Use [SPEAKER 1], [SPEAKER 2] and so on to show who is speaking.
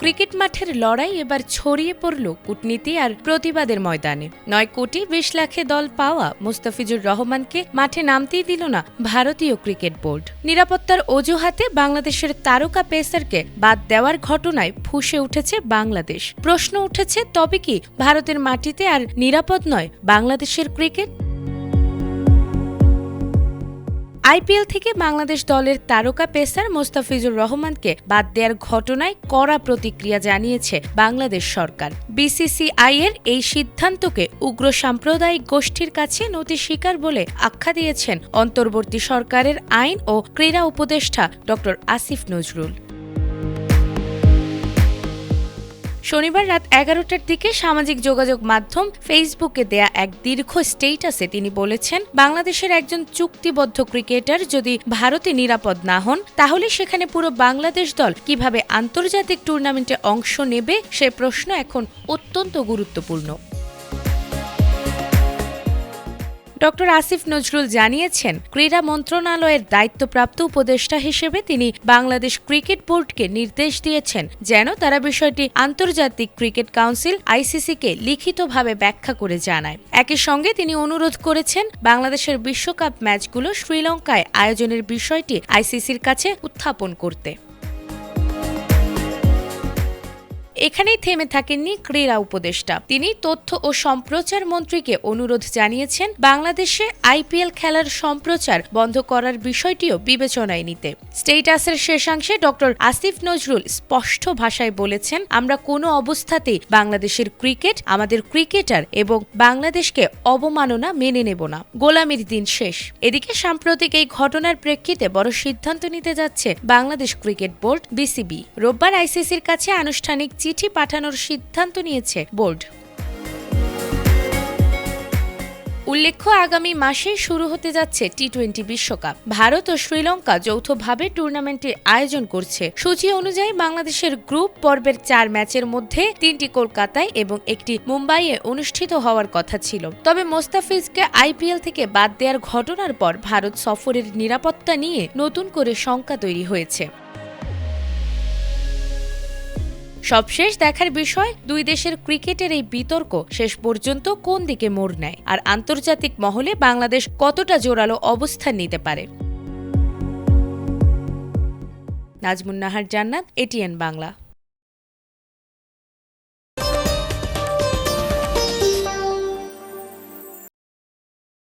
[SPEAKER 1] Cricket মাঠের লড়াই এবার ছড়িয়ে পড়ল কূটনীতি আর প্রতিবাদের ময়দানে। 9 কোটি 20 লাখে দল পাওয়া মুস্তাফিজুর রহমানকে মাঠে নামতেই দিল না ভারতীয় ক্রিকেট বোর্ড। নিরাপত্তার অজুহাতে বাংলাদেশের তারকা পেসারকে বাদ দেওয়ার ঘটনায় ফুঁসে উঠেছে বাংলাদেশ। প্রশ্ন উঠেছে, তবে কি ভারতের মাটিতে আর নিরাপদ নয় বাংলাদেশের ক্রিকেট? আইপিএল থেকে বাংলাদেশ দলের তারকা পেসার মোস্তাফিজুর রহমানকে বাদ দেওয়ার ঘটনায় কড়া প্রতিক্রিয়া জানিয়েছে বাংলাদেশ সরকার। বিসিসিআই এর এই সিদ্ধান্তকে উগ্র সাম্প্রদায়িক গোষ্ঠীর কাছে নতি স্বীকার বলে আখ্যা দিয়েছেন অন্তর্বর্তী সরকারের আইন ও ক্রীড়া উপদেষ্টা ড আসিফ নজরুল। শনিবার রাত 11টার দিকে সামাজিক যোগাযোগ মাধ্যম ফেসবুকে দেয়া এক দীর্ঘ স্টেটাসে তিনি বলেছেন, বাংলাদেশের একজন চুক্তিবদ্ধ ক্রিকেটার যদি ভারতে নিরাপদ না হন, তাহলে সেখানে পুরো বাংলাদেশ দল কিভাবে আন্তর্জাতিক টুর্নামেন্টে অংশ নেবে সে প্রশ্ন এখন অত্যন্ত গুরুত্বপূর্ণ। ড আসিফ নজরুল জানিয়েছেন, ক্রীড়া মন্ত্রণালয়ের দায়িত্বপ্রাপ্ত উপদেষ্টা হিসেবে তিনি বাংলাদেশ ক্রিকেট বোর্ডকে নির্দেশ দিয়েছেন যেন তারা বিষয়টি আন্তর্জাতিক ক্রিকেট কাউন্সিল আইসিসিকে লিখিতভাবে ব্যাখ্যা করে জানায়। একই সঙ্গে তিনি অনুরোধ করেছেন বাংলাদেশের বিশ্বকাপ ম্যাচগুলো শ্রীলঙ্কায় আয়োজনের বিষয়টি আইসিসির কাছে উত্থাপন করতে। এখানেই থেমে থাকেননি ক্রীড়া উপদেষ্টা। তিনি তথ্য ও সম্প্রচার মন্ত্রীকে অনুরোধ জানিয়েছেন বাংলাদেশে আইপিএল খেলার সম্প্রচার বন্ধ করার বিষয়টিও বিবেচনায় নিতে। স্টেটাসের শেষাংশে ড আসিফ নজরুল স্পষ্ট ভাষায় বলেছেন, আমরা কোনো অবস্থাতেই বাংলাদেশের ক্রিকেট, আমাদের ক্রিকেটার এবং বাংলাদেশকে অবমাননা মেনে নেব না। গোলামির দিন শেষ। এদিকে সাম্প্রতিক এই ঘটনার প্রেক্ষিতে বড় সিদ্ধান্ত নিতে যাচ্ছে বাংলাদেশ ক্রিকেট বোর্ড বিসিবি। রোববার আইসিসির কাছে আনুষ্ঠানিক চিঠি পাঠানোর সিদ্ধান্ত নিয়েছে বোর্ড। উল্লেখ্য, আগামী মাসেই শুরু হতে যাচ্ছে টি-20 বিশ্বকাপ। ভারত ও শ্রীলঙ্কা যৌথভাবে টুর্নামেন্টের আয়োজন করছে। সূচি অনুযায়ী বাংলাদেশের গ্রুপ পর্বের 4 ম্যাচের মধ্যে 3টি কলকাতায় এবং 1টি মুম্বাইয়ে অনুষ্ঠিত হওয়ার কথা ছিল। তবে মোস্তাফিজকে আইপিএল থেকে বাদ দেওয়ার ঘটনার পর ভারত সফরের নিরাপত্তা নিয়ে নতুন করে শঙ্কা তৈরি হয়েছে। সবশেষ দেখার বিষয়, দুই দেশের ক্রিকেটের এই বিতর্ক শেষ পর্যন্ত কোন দিকে মোড় নেয় আর আন্তর্জাতিক মহলে বাংলাদেশ কতটা জোরালো অবস্থান নিতে পারে। নাজমুন নাহার জান্নাত, এটিএন বাংলা।